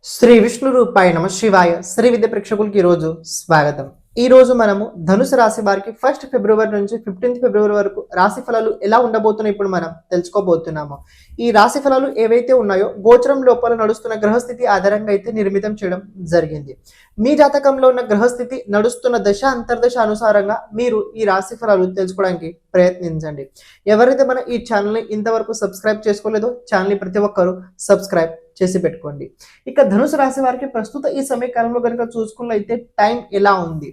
శ్రీ విష్ణు రూపాయ నమ శివాయ. శ్రీ విద్య ప్రేక్షకులకి ఈరోజు స్వాగతం. ఈ రోజు మనము ధనుసు రాశి వారికి 1 ఫిబ్రవరి నుంచి 15 ఫిబ్రవరి వరకు రాశి ఫలాలు ఎలా ఉండబోతున్నాయి ఇప్పుడు మనం తెలుసుకోబోతున్నాము. ఈ రాశి ఫలాలు ఏవైతే ఉన్నాయో గోచరం లోపల నడుస్తున్న గ్రహస్థితి ఆధారంగా అయితే నిర్మితం చేయడం జరిగింది. మీ జాతకంలో ఉన్న గ్రహస్థితి నడుస్తున్న దశ అంతర్దశ అనుసారంగా మీరు ఈ రాశి ఫలాలు తెలుసుకోవడానికి ప్రయత్నించండి. ఎవరైతే మన ఈ ఛానల్ని ఇంతవరకు సబ్స్క్రైబ్ చేసుకోలేదో ఛానల్ని ప్రతి ఒక్కరూ సబ్స్క్రైబ్ చేసి పెట్టుకోండి. ఇక ధనుసు రాశి వారికి ప్రస్తుత ఈ సమయకాలంలో కనుక చూసుకున్నట్లయితే టైం ఎలా ఉంది?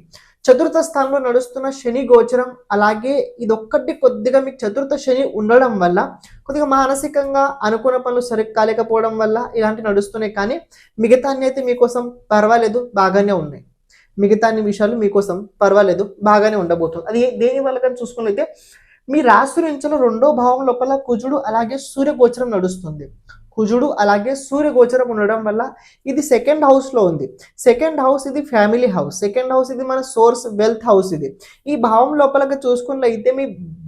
చతుర్థ స్థానంలో నడుస్తున్న శని గోచరం, అలాగే ఇదొక్కటి కొద్దిగా మీకు చతుర్థ శని ఉండడం వల్ల కొద్దిగా మానసికంగా అనుకున్న పనులు సరిగ్గా కాలేకపోవడం వల్ల ఇలాంటి నడుస్తున్నాయి. కానీ మిగతా అయితే మీకోసం పర్వాలేదు, బాగానే ఉన్నాయి. మిగతా అన్ని విషయాలు మీకోసం పర్వాలేదు, బాగానే ఉండబోతుంది. అది దేని వల్ల కానీ చూసుకున్నట్లయితే మీ రాశి నుంచి 2వ భావం లోపల కుజుడు అలాగే సూర్య గోచరం నడుస్తుంది. కుజుడు అలాగే సూర్య గోచరం ఉండడం వల్ల ఇది సెకండ్ హౌస్ లో ఉంది. సెకండ్ హౌస్ ఇది ఫ్యామిలీ హౌస్, సెకండ్ హౌస్ ఇది మన సోర్స్ వెల్త్ హౌస్. ఇది ఈ భావం లోపలకి చూసుకున్నట్లయితే మీ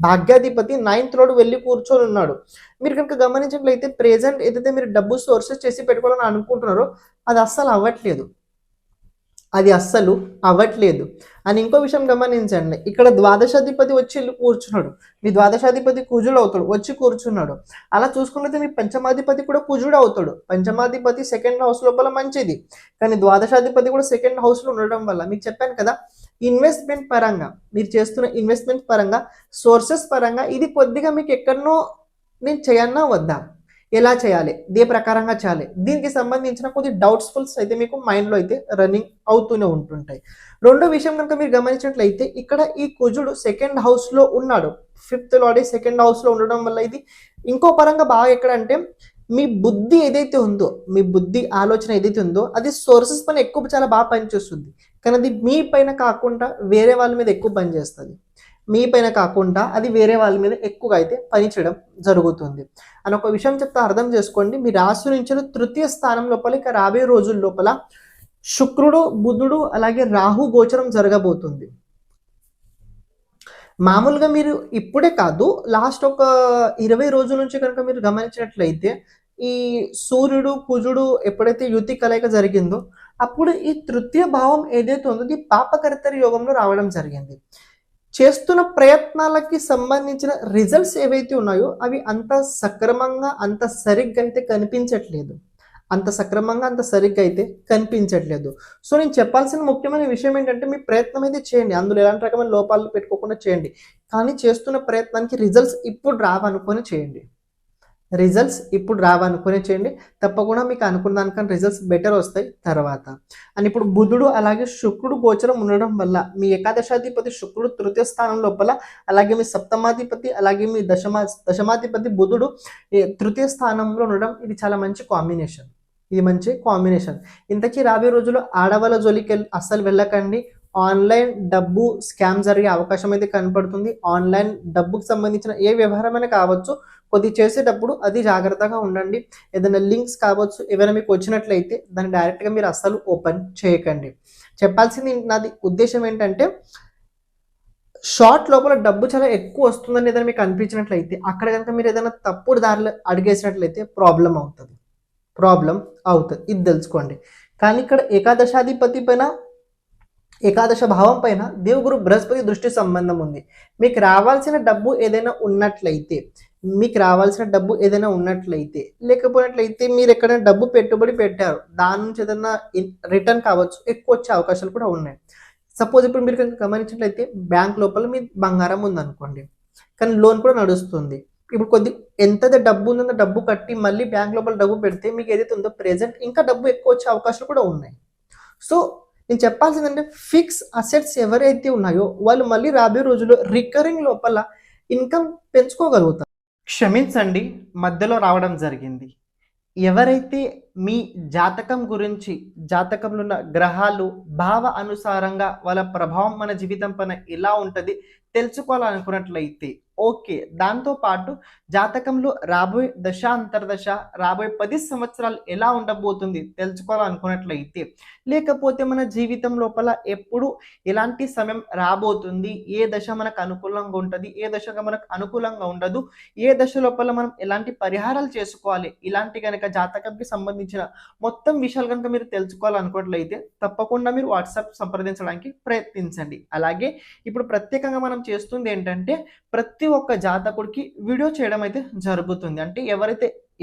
భాగ్యాధిపతి 9th రోడ్ వెళ్ళి కూర్చొని ఉన్నాడు. మీరు కనుక గమనించినట్లయితే ప్రెజెంట్ ఏదైతే మీరు డబ్బు సోర్సెస్ చేసి పెట్టుకోవాలని అనుకుంటున్నారో అది అస్సలు అవ్వట్లేదు అని ఇంకో విషయం గమనించండి. ఇక్కడ ద్వాదశాధిపతి వచ్చి కూర్చున్నాడు. మీ ద్వాదశాధిపతి కుజుడు అవుతాడు, వచ్చి కూర్చున్నాడు. అలా చూసుకున్నట్లయితే మీ పంచమాధిపతి కూడా కుజుడు అవుతాడు. పంచమాధిపతి సెకండ్ హౌస్ లోపల మంచిది, కానీ ద్వాదశాధిపతి కూడా సెకండ్ హౌస్ లో ఉండడం వల్ల మీకు చెప్పాను కదా, ఇన్వెస్ట్మెంట్ పరంగా మీరు చేస్తున్న ఇన్వెస్ట్మెంట్ పరంగా సోర్సెస్ పరంగా ఇది కొద్దిగా మీకు ఎక్కడనో నేను చేయన్నా వద్దా, ఎలా చేయాలి, దే ప్రకారంగా చేయాలి, దీనికి సంబంధించిన కొద్ది డౌట్స్ఫుల్స్ అయితే మీకు మైండ్లో అయితే రన్నింగ్ అవుతూనే ఉంటుంటాయి. రెండో విషయం కనుక మీరు గమనించినట్లయితే ఇక్కడ ఈ కుజుడు సెకండ్ హౌస్ లో ఉన్నాడు. 5th లార్డ్ సెకండ్ హౌస్ లో ఉండడం వల్ల ఇది ఇంకో పరంగా బాగా ఎక్కడంటే మీ బుద్ధి ఏదైతే ఉందో, మీ బుద్ధి ఆలోచన ఏదైతే ఉందో అది సోర్సెస్ పైన ఎక్కువ చాలా బాగా పనిచేస్తుంది. కానీ అది మీ పైన కాకుండా వేరే వాళ్ళ మీద ఎక్కువ పనిచేస్తుంది. మీ పైన కాకుండా అది వేరే వాళ్ళ మీద ఎక్కువగా అయితే పనిచేయడం జరుగుతుంది అని ఒక విషయం చెప్తే అర్థం చేసుకోండి. మీ రాశి నుంచి 3వ స్థానం లోపల ఇక రాబోయే రోజుల లోపల శుక్రుడు, బుధుడు అలాగే రాహు గోచరం జరగబోతుంది. మామూలుగా మీరు ఇప్పుడే కాదు, లాస్ట్ ఒక 20 రోజుల నుంచి కనుక మీరు గమనించినట్లయితే ఈ సూర్యుడు కుజుడు ఎప్పుడైతే యుతి కలయిక జరిగిందో అప్పుడు ఈ 3వ భావం ఏదైతే ఉందో ఇది పాపకర్తరి యోగంలో రావడం జరిగింది. చేస్తున్న ప్రయత్నాలకి సంబంధించిన రిజల్ట్స్ ఏవైతే ఉన్నాయో అవి అంత సక్రమంగా అంత సరిగ్గా అయితే కనిపించట్లేదు. సో నేను చెప్పాల్సిన ముఖ్యమైన విషయం ఏంటంటే మీ ప్రయత్నం అయితే చేయండి, అందులో ఎలాంటి రకమైన లోపాలు పెట్టుకోకుండా చేయండి. కానీ చేస్తున్న ప్రయత్నానికి రిజల్ట్స్ ఇప్పుడు రావనుకొని చేయండి. తప్పకుండా మీకు అనుకున్న దానికన్నా రిజల్ట్స్ బెటర్ వస్తాయి తర్వాత. అని ఇప్పుడు బుధుడు అలాగే శుక్రుడు గోచరం ఉండడం వల్ల మీ ఏకాదశాధిపతి శుక్రుడు 3వ స్థానం లోపల, అలాగే మీ సప్తమాధిపతి అలాగే మీ దశమాధిపతి బుధుడు 3వ స్థానంలో ఉండడం ఇది చాలా మంచి కాంబినేషన్. ఇంతకీ రాబోయే రోజుల్లో ఆడవాళ్ళ జోలికి అస్సలు వెళ్ళకండి. ఆన్లైన్ డబ్బు స్కామ్ జరిగే అవకాశం అయితే కనపడుతుంది. ఆన్లైన్ డబ్బుకు సంబంధించిన ఏ వ్యవహారమైనా కావచ్చు, కొద్ది చేసేటప్పుడు అది జాగ్రత్తగా ఉండండి. ఏదైనా లింక్స్ కావచ్చు ఏమైనా మీకు వచ్చినట్లయితే దాన్ని డైరెక్ట్గా మీరు అస్సలు ఓపెన్ చేయకండి. చెప్పాల్సింది నాది ఉద్దేశం ఏంటంటే షార్ట్ లోపల డబ్బు చాలా ఎక్కువ వస్తుందని ఏదైనా మీకు అనిపించినట్లయితే అక్కడ కనుక మీరు ఏదైనా తప్పుడు దారిలో అడిగేసినట్లయితే ప్రాబ్లం అవుతుంది, ఇది తెలుసుకోండి. కానీ ఇక్కడ ఏకాదశ భావం పైన దేవగురు బృహస్పతి దృష్టి సంబంధం ఉంది. మీకు రావాల్సిన డబ్బు ఏదైనా ఉన్నట్లయితే లేకపోయినట్లయితే మీరు ఎక్కడైనా డబ్బు పెట్టుబడి పెట్టారు, దాని నుంచి ఏదైనా రిటర్న్ కావచ్చు, ఎక్కువ వచ్చే అవకాశాలు కూడా ఉన్నాయి. సపోజ్ ఇప్పుడు మీరు కనుక గమనించినట్లయితే బ్యాంక్ లోపల మీ బంగారం ఉందనుకోండి, కానీ లోన్ కూడా నడుస్తుంది. ఇప్పుడు ఎంత డబ్బు ఉందో డబ్బు కట్టి మళ్ళీ బ్యాంక్ లోపల డబ్బు పెడితే మీకు ఏదైతే ఉందో ప్రెజెంట్ ఇంకా డబ్బు ఎక్కువ వచ్చే అవకాశాలు కూడా ఉన్నాయి. సో నేను చెప్పాల్సిందంటే ఫిక్స్ అసెట్స్ ఎవరైతే ఉన్నాయో వాళ్ళు మళ్ళీ రాబోయే రోజుల్లో రికరింగ్ లోపల ఇన్కమ్ పెంచుకోగలుగుతారు. క్షమించండి, మధ్యలో రావడం జరిగింది. ఎవరైతే మీ జాతకం గురించి, జాతకంలో ఉన్న గ్రహాలు భావ అనుసారంగా వాళ్ళ ప్రభావం మన జీవితం పైన ఎలా ఉంటుంది తెలుసుకోవాలనుకున్నట్లయితే ఓకే, దాంతోపాటు జాతకంలో రాబోయే దశ అంతర్దశ రాబోయే 10 సంవత్సరాలు ఎలా ఉండబోతుంది తెలుసుకోవాలనుకున్నట్లయితే, లేకపోతే మన జీవితం లోపల ఎప్పుడు ఎలాంటి సమయం రాబోతుంది, ఏ దశ మనకు అనుకూలంగా ఉంటుంది, ఏ దశగా మనకు అనుకూలంగా ఉండదు, ఏ దశ లోపల మనం ఎలాంటి పరిహారాలు చేసుకోవాలి, ఇలాంటి కనుక జాతకంకి సంబంధించి సంబంధించిన మొత్తం విషయాలు కనుక మీరు తెలుసుకోవాలనుకున్నట్లయితే తప్పకుండా మీరు వాట్సాప్ సంప్రదించడానికి ప్రయత్నించండి. అలాగే ఇప్పుడు ప్రత్యేకంగా మనం చేస్తుంది ఏంటంటే ప్రతి ఒక్క జాతకుడికి వీడియో చేయడం అయితే జరుగుతుంది. అంటే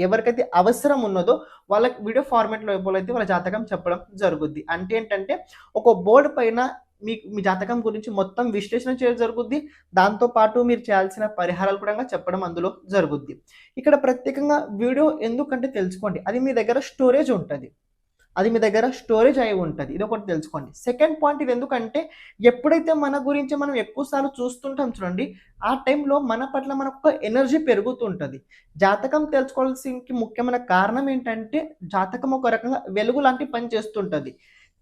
ఎవరికైతే అవసరం ఉన్నదో వాళ్ళకి వీడియో ఫార్మాట్ లోపల అయితే వాళ్ళ జాతకం చెప్పడం జరుగుద్ది. అంటే ఏంటంటే ఒక బోర్డు పైన మీ జాతకం గురించి మొత్తం విశ్లేషణ చేయడం జరుగుద్ది. దాంతో పాటు మీరు చేయాల్సిన పరిహారాలు కూడా చెప్పడం అందులో జరుగుద్ది. ఇక్కడ ప్రత్యేకంగా వీడియో ఎందుకంటే తెలుసుకోండి, అది మీ దగ్గర స్టోరేజ్ ఉంటుంది. అది మీ దగ్గర స్టోరేజ్ అయి ఉంటుంది. ఇది ఒకటి తెలుసుకోండి. సెకండ్ పాయింట్, ఇది ఎందుకంటే ఎప్పుడైతే మన గురించి మనం ఎక్కువ సార్లు చూస్తుంటాం చూడండి, ఆ టైంలో మన పట్ల మనకు ఎనర్జీ పెరుగుతుంటుంది. జాతకం తెలుసుకోవాల్సిన ముఖ్యమైన కారణం ఏంటంటే జాతకం ఒక రకంగా వెలుగు లాంటి పని చేస్తుంటుంది.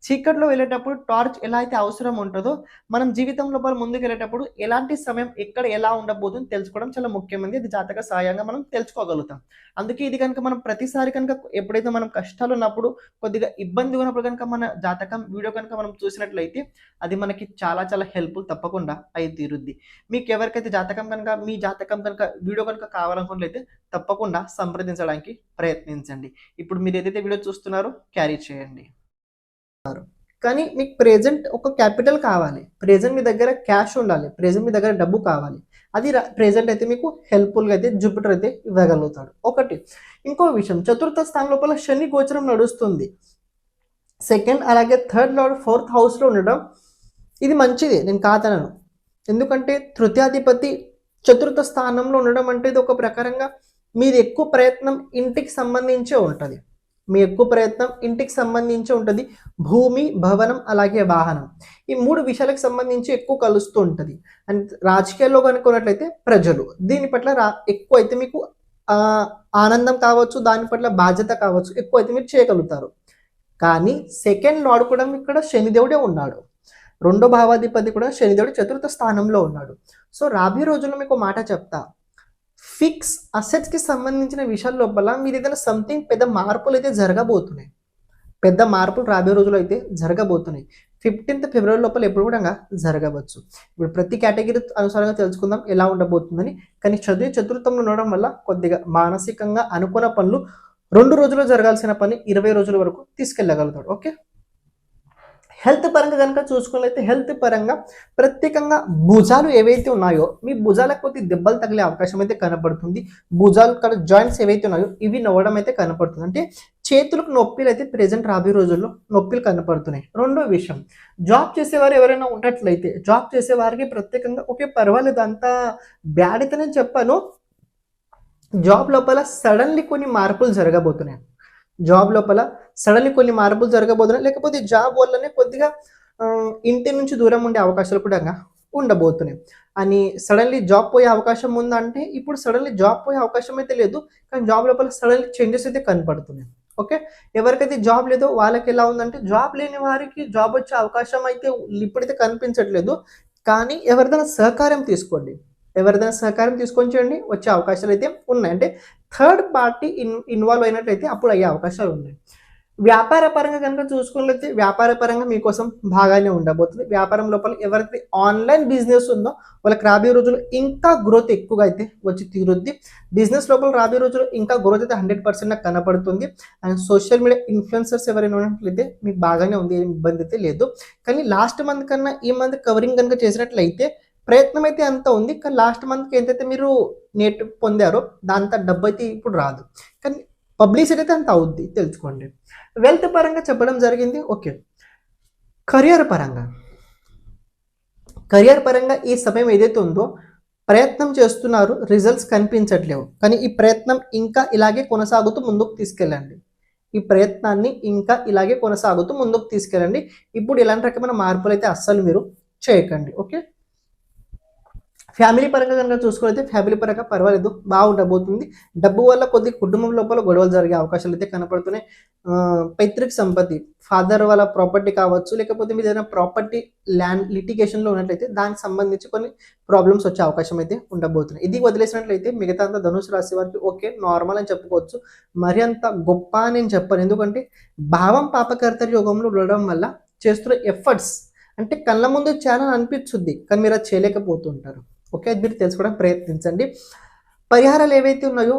చీకట్లో వెళ్ళేటప్పుడు టార్చ్ ఎలా అయితే అవసరం ఉంటుందో మనం జీవితం లోపల ముందుకు వెళ్ళేటప్పుడు ఎలాంటి సమయం ఎక్కడ ఎలా ఉండబోతుందో తెలుసుకోవడం చాలా ముఖ్యమైనది. ఇది జాతక సహాయంగా మనం తెలుసుకోగలుగుతాం. అందుకే ఇది కనుక మనం ప్రతిసారి కనుక ఎప్పుడైతే మనం కష్టాలు ఉన్నప్పుడు కొద్దిగా ఇబ్బంది ఉన్నప్పుడు కనుక మన జాతకం వీడియో కనుక మనం చూసినట్లయితే అది మనకి చాలా చాలా హెల్ప్ఫుల్ తప్పకుండా అయి తీరుద్ది. మీకు ఎవరికైతే జాతకం కనుక మీ జాతకం కనుక వీడియో కనుక కావాలనుకున్నట్లయితే తప్పకుండా సంప్రదించడానికి ప్రయత్నించండి. ఇప్పుడు మీరు ఏదైతే వీడియో చూస్తున్నారో క్యారీ చేయండి. కానీ మీకు ప్రెజెంట్ ఒక క్యాపిటల్ కావాలి, ప్రెజెంట్ మీ దగ్గర క్యాష్ ఉండాలి, ప్రెజెంట్ మీ దగ్గర డబ్బు కావాలి. అది ప్రెజెంట్ అయితే మీకు హెల్ప్ఫుల్గా అయితే జూపిటర్ అయితే ఇవ్వగలుగుతాడు. ఒకటి. ఇంకో విషయం, చతుర్థ స్థానం లోపల శని గోచరం నడుస్తుంది. సెకండ్ అలాగే థర్డ్ లార్డ్ 4th హౌస్లో ఉండడం ఇది మంచిది, నేను కాదనను. ఎందుకంటే తృతీయాధిపతి చతుర్థ స్థానంలో ఉండడం అంటే ఇది ఒక ప్రకారంగా మీది ఎక్కువ ప్రయత్నం ఇంటికి సంబంధించే ఉంటుంది. మీ ఎక్కువ ప్రయత్నం ఇంటికి సంబంధించి ఉంటుంది. భూమి, భవనం అలాగే వాహనం, ఈ 3 విషయాలకు సంబంధించి ఎక్కువ కలుస్తూ ఉంటుంది. అండ్ రాజకీయాల్లో కనుక్కున్నట్లయితే ప్రజలు దీని పట్ల ఎక్కువ అయితే మీకు ఆనందం కావచ్చు, దాని పట్ల బాధ్యత కావచ్చు, ఎక్కువ అయితే మీరు చేయగలుగుతారు. కానీ సెకండ్ లార్డ్ కూడా ఇక్కడ శనిదేవుడే ఉన్నాడు. రెండో భావాధిపతి కూడా శనిదేవుడు చతుర్థ స్థానంలో ఉన్నాడు. సో రాబోయే రోజుల్లో మీకు మాట చెప్తా, ఫిక్స్ అసెట్స్కి సంబంధించిన విషయాల లోపల మీరు ఏదైనా సంథింగ్ పెద్ద మార్పులు అయితే జరగబోతున్నాయి. పెద్ద మార్పులు రాబోయే రోజులు అయితే జరగబోతున్నాయి. 15th ఫిబ్రవరి లోపల ఎప్పుడు కూడా జరగవచ్చు. ఇప్పుడు ప్రతి కేటగిరీ అనుసారంగా తెలుసుకుందాం ఎలా ఉండబోతుందని. కానీ చతుర్థంలో ఉండడం వల్ల కొద్దిగా మానసికంగా అనుకున్న పనులు 2 రోజుల్లో జరగాల్సిన పని 20 రోజుల వరకు తీసుకెళ్ళగలుగుతాడు. ఓకే. హెల్త్ పరంగా కనుక చూసుకున్నట్లయితే హెల్త్ పరంగా ప్రత్యేకంగా భుజాలు ఏవైతే ఉన్నాయో మీ భుజాలకు కొద్ది దెబ్బలు తగిలే అవకాశం అయితే కనపడుతుంది. భుజాలు ఇక్కడ జాయింట్స్ ఏవైతే ఉన్నాయో ఇవి నవ్వడం అయితే కనపడుతుంది. అంటే చేతులకు నొప్పిలు అయితే ప్రెజెంట్ రాబోయే రోజుల్లో నొప్పిలు కనపడుతున్నాయి. రెండో విషయం, జాబ్ చేసేవారు ఎవరైనా ఉన్నట్లయితే జాబ్ చేసే వారికి ప్రత్యేకంగా ఓకే పర్వాలేదు, అంత బ్యాడ్ అయితే నేను చెప్పాను. జాబ్ లోపల సడన్లీ కొన్ని మార్పులు జరగబోతున్నాయి. జాబ్ లోపల సడన్లీ కొన్ని మార్పులు జరగబోతున్నాయి. లేకపోతే జాబ్ వల్లనే కొద్దిగా ఇంటి నుంచి దూరం ఉండే అవకాశాలు కూడా ఉండబోతున్నాయి. అని సడన్లీ జాబ్ పోయే అవకాశం ఉందంటే ఇప్పుడు సడన్లీ జాబ్ పోయే అవకాశం అయితే లేదు, కానీ జాబ్ లోపల సడన్లీ చేంజెస్ అయితే కనపడుతున్నాయి. ఓకే. ఎవరికైతే జాబ్ లేదో వాళ్ళకి ఎలా ఉందంటే జాబ్ లేని వారికి జాబ్ వచ్చే అవకాశం అయితే ఇప్పుడైతే కనిపించట్లేదు. కానీ ఎవరిదైనా సహకారం తీసుకోండి, ఎవరిదైనా సహకారం తీసుకొని చేయండి, వచ్చే అవకాశాలు అయితే ఉన్నాయి. అంటే థర్డ్ పార్టీ ఇన్వాల్వ్ అయినట్లయితే అప్పుడు అయ్యే అవకాశాలు ఉన్నాయి. వ్యాపార పరంగా కనుక చూసుకున్నట్లయితే వ్యాపార పరంగా మీకోసం బాగానే ఉండబోతుంది. వ్యాపారం లోపల ఎవరికి ఆన్లైన్ బిజినెస్ ఉందో వాళ్ళకి రాబోయే రోజులు ఇంకా గ్రోత్ ఎక్కువగా అయితే వచ్చి తీరుద్ది. బిజినెస్ లోపల రాబోయే రోజులు ఇంకా గ్రోత్ అయితే 100% నాకు కనపడుతుంది. అండ్ సోషల్ మీడియా ఇన్ఫ్లుయెన్సర్స్ ఎవరైనా ఉన్నట్లయితే మీకు బాగానే ఉంది, ఏం ఇబ్బంది అయితే లేదు. కానీ లాస్ట్ మంత్ కన్నా ఈ మంత్ కవరింగ్ కనుక చేసినట్లయితే ప్రయత్నం అయితే అంత ఉంది, కానీ లాస్ట్ మంత్కి ఎంతైతే మీరు నెట్ పొందారో దాంతో డబ్బు అయితే ఇప్పుడు రాదు, కానీ పబ్లిసిటీ అయితే అంత అవుద్ది తెలుసుకోండి. వెల్త్ పరంగా చెప్పడం జరిగింది. ఓకే. కెరియర్ పరంగా ఈ సమయం ఏదైతే ఉందో ప్రయత్నం చేస్తున్నారు, రిజల్ట్స్ కనిపించట్లేవు, కానీ ఈ ప్రయత్నం ఇంకా ఇలాగే కొనసాగుతూ ముందుకు తీసుకెళ్ళండి. ఈ ప్రయత్నాన్ని ఇంకా ఇలాగే కొనసాగుతూ ముందుకు తీసుకెళ్ళండి. ఇప్పుడు ఇలాంటి రకమైన మార్పులు అయితే అస్సలు మీరు చేయకండి. ఓకే. ఫ్యామిలీ పరంగా కనుక చూసుకున్నైతే ఫ్యామిలీ పరంగా పర్వాలేదు, బాగుండబోతుంది. డబ్బు వల్ల కొద్ది కుటుంబం లోపల గొడవలు జరిగే అవకాశాలు అయితే కనపడుతున్నాయి. పైతృక సంపత్తి, ఫాదర్ వాళ్ళ ప్రాపర్టీ కావచ్చు, లేకపోతే మీరు ఏదైనా ప్రాపర్టీ ల్యాండ్ లిటిగేషన్లో ఉన్నట్లయితే దానికి సంబంధించి కొన్ని ప్రాబ్లమ్స్ వచ్చే అవకాశం అయితే ఉండబోతున్నాయి. ఇది వదిలేసినట్లయితే మిగతా అంతా ధనుసు రాశి వారికి ఓకే నార్మల్ అని చెప్పుకోవచ్చు. మరి అంత గొప్ప అని నేను చెప్పను, ఎందుకంటే భావం పాపకర్త యోగంలో ఉండడం వల్ల చేస్తున్న ఎఫర్ట్స్ అంటే కళ్ళ ముందు చాలా అనిపించుద్ది, కానీ మీరు అది చేయలేకపోతుంటారు. ఓకే, అది మీరు తెలుసుకోవడానికి ప్రయత్నించండి. పరిహారాలు ఏవైతే ఉన్నాయో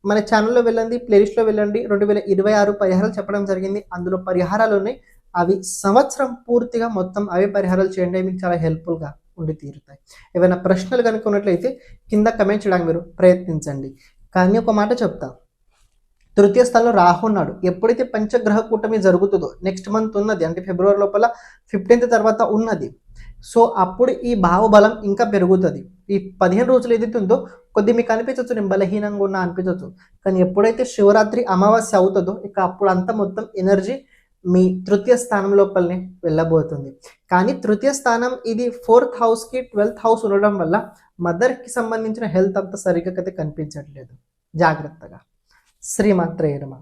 మన ఛానల్లో వెళ్ళండి, ప్లేలిస్ట్లో వెళ్ళండి. 2026 పరిహారాలు చెప్పడం జరిగింది. అందులో పరిహారాలు ఉన్నాయి. అవి సంవత్సరం పూర్తిగా మొత్తం అవే పరిహారాలు చేయండి. మీకు చాలా హెల్ప్ఫుల్గా ఉండి తీరుతాయి. ఏమైనా ప్రశ్నలు కనుక ఉన్నట్లయితే కింద కమెంట్ చేయడానికి మీరు ప్రయత్నించండి. కానీ ఒక మాట చెప్తా, తృతీయ స్థానంలో రాహు ఉన్నాడు. ఎప్పుడైతే పంచగ్రహ కూటమి జరుగుతుందో నెక్స్ట్ మంత్ ఉన్నది, అంటే ఫిబ్రవరి లోపల 15th తర్వాత ఉన్నది. సో అప్పుడు ఈ భావబలం ఇంకా పెరుగుతుంది. ఈ 15 రోజులు ఏదైతే ఉందో కొద్ది మీకు అనిపించవచ్చు నేను బలహీనంగా ఉన్నా అనిపించవచ్చు, కానీ ఎప్పుడైతే శివరాత్రి అమావాస్య అవుతుందో ఇక అప్పుడు అంతా మొత్తం ఎనర్జీ మీ తృతీయ స్థానం లోపలనే వెళ్ళబోతుంది. కానీ తృతీయ స్థానం ఇది 4th హౌస్కి 12th హౌస్ ఉండడం వల్ల మదర్కి సంబంధించిన హెల్త్ అంతా సరిగ్గా అయితే కనిపించట్లేదు. జాగ్రత్తగా. శ్రీమాత్రే నమః.